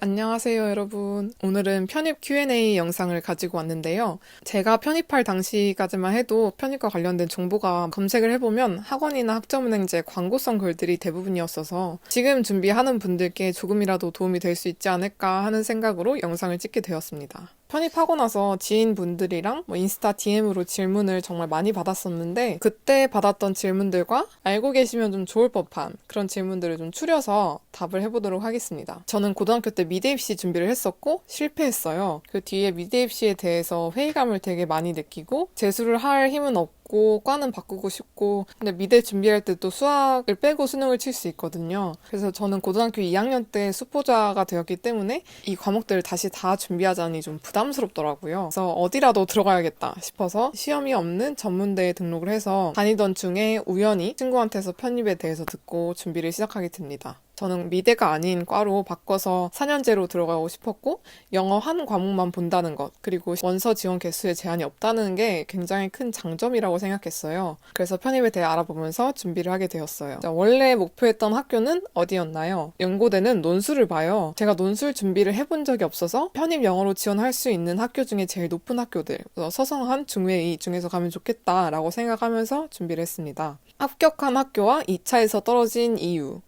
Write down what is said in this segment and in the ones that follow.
안녕하세요, 여러분. 오늘은 편입 Q&A 영상을 가지고 왔는데요. 제가 편입할 당시까지만 해도 편입과 관련된 정보가 검색을 해보면 학원이나 학점은행제 광고성 글들이 대부분이었어서 지금 준비하는 분들께 조금이라도 도움이 될 수 있지 않을까 하는 생각으로 영상을 찍게 되었습니다. 편입하고 나서 지인분들이랑 인스타 DM으로 질문을 정말 많이 받았었는데 그때 받았던 질문들과 알고 계시면 좀 좋을 법한 그런 질문들을 좀 추려서 답을 해보도록 하겠습니다. 저는 고등학교 때 미대 입시 준비를 했었고 실패했어요. 그 뒤에 미대 입시에 대해서 회의감을 되게 많이 느끼고 재수를 할 힘은 없고 과는 바꾸고 싶고 근데 미대 준비할 때 또 수학을 빼고 수능을 칠 수 있거든요. 그래서 저는 고등학교 2학년 때 수포자가 되었기 때문에 이 과목들을 다시 다 준비하자니 좀 부담스럽더라고요. 그래서 어디라도 들어가야겠다 싶어서 시험이 없는 전문대에 등록을 해서 다니던 중에 우연히 친구한테서 편입에 대해서 듣고 준비를 시작하게 됩니다. 저는 미대가 아닌 과로 바꿔서 4년제로 들어가고 싶었고 영어 한 과목만 본다는 것 그리고 원서 지원 개수에 제한이 없다는 게 굉장히 큰 장점이라고 생각했어요. 그래서 편입에 대해 알아보면서 준비를 하게 되었어요. 원래 목표했던 학교는 어디였나요? 연고대는 논술을 봐요. 제가 논술 준비를 해본 적이 없어서 편입 영어로 지원할 수 있는 학교 중에 제일 높은 학교들 서성한, 중외2 중에서 가면 좋겠다라고 생각하면서 준비를 했습니다. 합격한 학교와 2차에서 떨어진 이유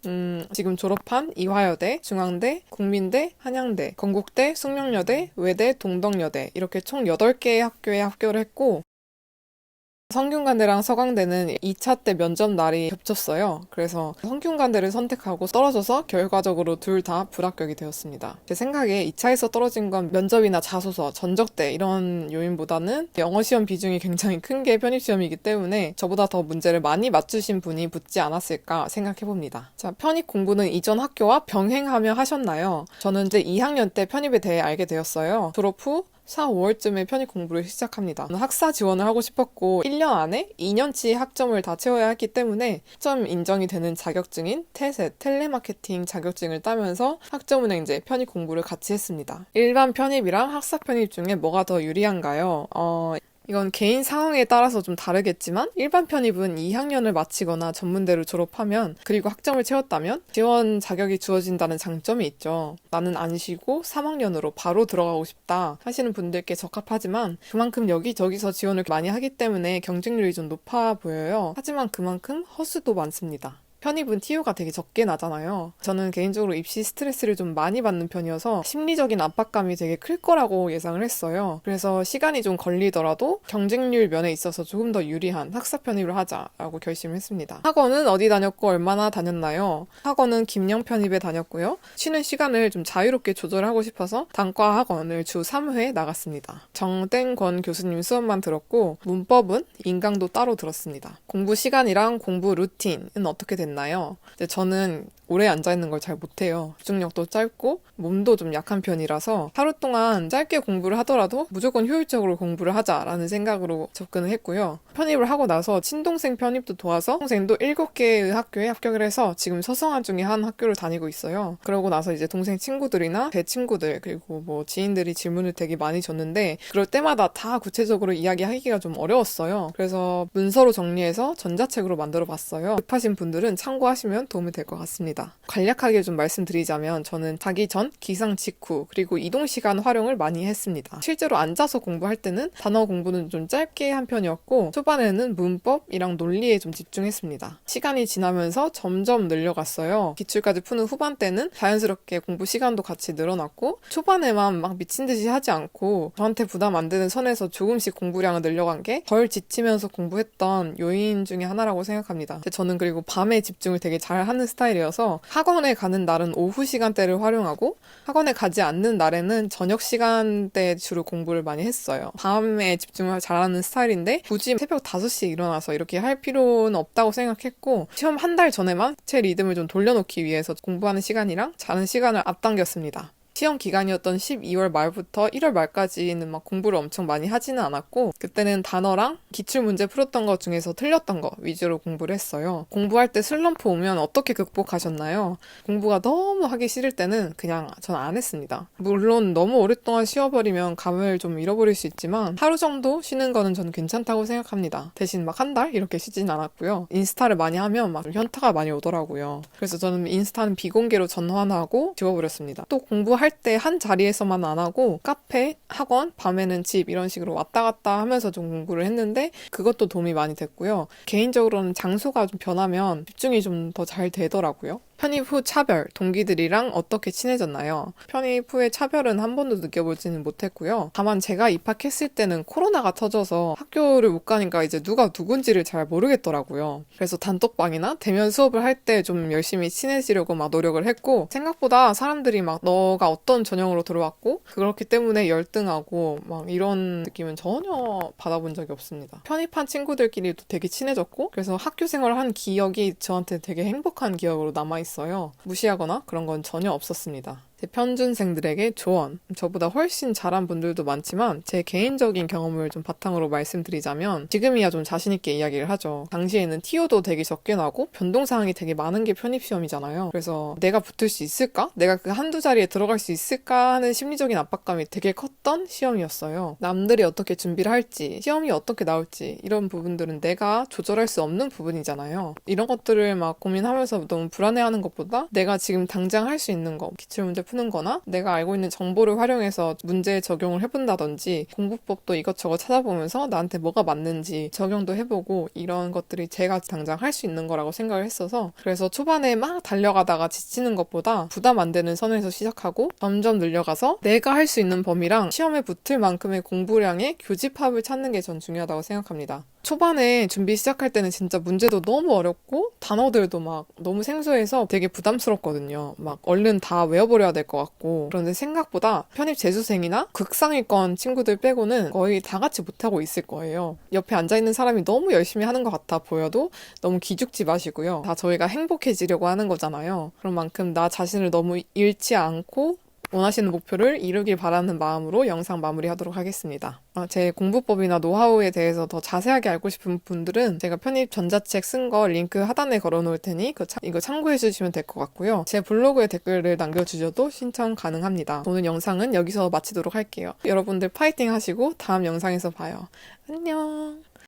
지금 졸업한 이화여대, 중앙대, 국민대, 한양대, 건국대, 숙명여대, 외대, 동덕여대 이렇게 총 8개의 학교에 합격을 했고 성균관대랑 서강대는 2차 때 면접 날이 겹쳤어요. 그래서 성균관대를 선택하고 떨어져서 결과적으로 둘 다 불합격이 되었습니다. 제 생각에 2차에서 떨어진 건 면접이나 자소서, 전적대 이런 요인보다는 영어 시험 비중이 굉장히 큰 게 편입시험이기 때문에 저보다 더 문제를 많이 맞추신 분이 붙지 않았을까 생각해봅니다. 자, 편입 공부는 이전 학교와 병행하며 하셨나요? 저는 이제 2학년 때 편입에 대해 알게 되었어요. 졸업 후 4, 5월쯤에 편입 공부를 시작합니다. 학사 지원을 하고 싶었고 1년 안에 2년치 학점을 다 채워야 했기 때문에 학점 인정이 되는 자격증인 태셋, 텔레마케팅 자격증을 따면서 학점은행제 편입 공부를 같이 했습니다. 일반 편입이랑 학사 편입 중에 뭐가 더 유리한가요? 이건 개인 상황에 따라서 좀 다르겠지만 일반 편입은 2학년을 마치거나 전문대를 졸업하면 그리고 학점을 채웠다면 지원 자격이 주어진다는 장점이 있죠. 나는 안 쉬고 3학년으로 바로 들어가고 싶다 하시는 분들께 적합하지만 그만큼 여기저기서 지원을 많이 하기 때문에 경쟁률이 좀 높아 보여요. 하지만 그만큼 허수도 많습니다. 편입은 TU가 되게 적게 나잖아요. 저는 개인적으로 입시 스트레스를 좀 많이 받는 편이어서 심리적인 압박감이 되게 클 거라고 예상을 했어요. 그래서 시간이 좀 걸리더라도 경쟁률 면에 있어서 조금 더 유리한 학사 편입을 하자라고 결심을 했습니다. 학원은 어디 다녔고 얼마나 다녔나요? 학원은 김영 편입에 다녔고요. 쉬는 시간을 좀 자유롭게 조절하고 싶어서 단과 학원을 주 3회 나갔습니다. 정땡권 교수님 수업만 들었고 문법은 인강도 따로 들었습니다. 공부 시간이랑 공부 루틴은 어떻게 됐나요? 저는 오래 앉아있는 걸 잘 못해요. 집중력도 짧고 몸도 좀 약한 편이라서 하루 동안 짧게 공부를 하더라도 무조건 효율적으로 공부를 하자라는 생각으로 접근을 했고요. 편입을 하고 나서 친동생 편입도 도와서 동생도 7개의 학교에 합격을 해서 지금 서성한 중에 한 학교를 다니고 있어요. 그러고 나서 이제 동생 친구들이나 제 친구들 그리고 지인들이 질문을 되게 많이 줬는데 그럴 때마다 다 구체적으로 이야기하기가 좀 어려웠어요. 그래서 문서로 정리해서 전자책으로 만들어 봤어요. 급하신 분들은 참고하시면 도움이 될 것 같습니다. 간략하게 좀 말씀드리자면 저는 자기 전, 기상 직후, 그리고 이동 시간 활용을 많이 했습니다. 실제로 앉아서 공부할 때는 단어 공부는 좀 짧게 한 편이었고 초반에는 문법이랑 논리에 좀 집중했습니다. 시간이 지나면서 점점 늘려갔어요. 기출까지 푸는 후반 때는 자연스럽게 공부 시간도 같이 늘어났고 초반에만 막 미친 듯이 하지 않고 저한테 부담 안 되는 선에서 조금씩 공부량을 늘려간 게 덜 지치면서 공부했던 요인 중에 하나라고 생각합니다. 저는 그리고 밤에 집중을 되게 잘하는 스타일이어서 학원에 가는 날은 오후 시간대를 활용하고 학원에 가지 않는 날에는 저녁 시간대 주로 공부를 많이 했어요. 밤에 집중을 잘하는 스타일인데 굳이 새벽 5시에 일어나서 이렇게 할 필요는 없다고 생각했고 시험 한 달 전에만 제 리듬을 좀 돌려놓기 위해서 공부하는 시간이랑 자는 시간을 앞당겼습니다. 시험 기간이었던 12월 말부터 1월 말까지는 막 공부를 엄청 많이 하지는 않았고 그때는 단어랑 기출문제 풀었던 것 중에서 틀렸던 거 위주로 공부를 했어요. 공부할 때 슬럼프 오면 어떻게 극복하셨나요? 공부가 너무 하기 싫을 때는 그냥 전 안 했습니다. 물론 너무 오랫동안 쉬어버리면 감을 좀 잃어버릴 수 있지만 하루 정도 쉬는 거는 저는 괜찮다고 생각합니다. 대신 막 한 달 이렇게 쉬진 않았고요. 인스타를 많이 하면 막 현타가 많이 오더라고요. 그래서 저는 인스타는 비공개로 전환하고 지워버렸습니다. 또 공부할 때 한 자리에서만 안 하고 카페, 학원, 밤에는 집 이런 식으로 왔다 갔다 하면서 좀 공부를 했는데 그것도 도움이 많이 됐고요. 개인적으로는 장소가 좀 변하면 집중이 좀 더 잘 되더라고요. 편입 후 차별, 동기들이랑 어떻게 친해졌나요? 편입 후에 차별은 한 번도 느껴보지는 못했고요. 다만 제가 입학했을 때는 코로나가 터져서 학교를 못 가니까 이제 누가 누군지를 잘 모르겠더라고요. 그래서 단톡방이나 대면 수업을 할 때 좀 열심히 친해지려고 막 노력을 했고 생각보다 사람들이 막 너가 어떤 전형으로 들어왔고 그렇기 때문에 열등하고 막 이런 느낌은 전혀 받아본 적이 없습니다. 편입한 친구들끼리도 되게 친해졌고 그래서 학교 생활을 한 기억이 저한테 되게 행복한 기억으로 남아있어요. 무시하거나 그런 건 전혀 없었습니다. 제 편준생들에게 조언. 저보다 훨씬 잘한 분들도 많지만 제 개인적인 경험을 좀 바탕으로 말씀드리자면 지금이야 좀 자신있게 이야기를 하죠. 당시에는 TO도 되게 적게 나고 변동사항이 되게 많은 게 편입시험이잖아요. 그래서 내가 붙을 수 있을까? 내가 그 한두 자리에 들어갈 수 있을까? 하는 심리적인 압박감이 되게 컸던 시험이었어요. 남들이 어떻게 준비를 할지, 시험이 어떻게 나올지 이런 부분들은 내가 조절할 수 없는 부분이잖아요. 이런 것들을 막 고민하면서 너무 불안해하는 것보다 내가 지금 당장 할 수 있는 거, 기출문제 푸는 거나 내가 알고 있는 정보를 활용해서 문제 적용을 해본다든지 공부법도 이것저것 찾아보면서 나한테 뭐가 맞는지 적용도 해보고 이런 것들이 제가 당장 할 수 있는 거라고 생각을 했어서 그래서 초반에 막 달려가다가 지치는 것보다 부담 안 되는 선에서 시작하고 점점 늘려가서 내가 할 수 있는 범위랑 시험에 붙을 만큼의 공부량의 교집합을 찾는 게 전 중요하다고 생각합니다. 초반에 준비 시작할 때는 진짜 문제도 너무 어렵고 단어들도 막 너무 생소해서 되게 부담스럽거든요. 막 얼른 다 외워버려야 될 것 같고 그런데 생각보다 편입 재수생이나 극상위권 친구들 빼고는 거의 다 같이 못하고 있을 거예요. 옆에 앉아있는 사람이 너무 열심히 하는 것 같아 보여도 너무 기죽지 마시고요. 다 저희가 행복해지려고 하는 거잖아요. 그런 만큼 나 자신을 너무 잃지 않고 원하시는 목표를 이루길 바라는 마음으로 영상 마무리하도록 하겠습니다. 제 공부법이나 노하우에 대해서 더 자세하게 알고 싶은 분들은 제가 편입 전자책 쓴 거 링크 하단에 걸어놓을 테니 이거 참고해 주시면 될 것 같고요. 제 블로그에 댓글을 남겨주셔도 신청 가능합니다. 오늘 영상은 여기서 마치도록 할게요. 여러분들 파이팅 하시고 다음 영상에서 봐요. 안녕.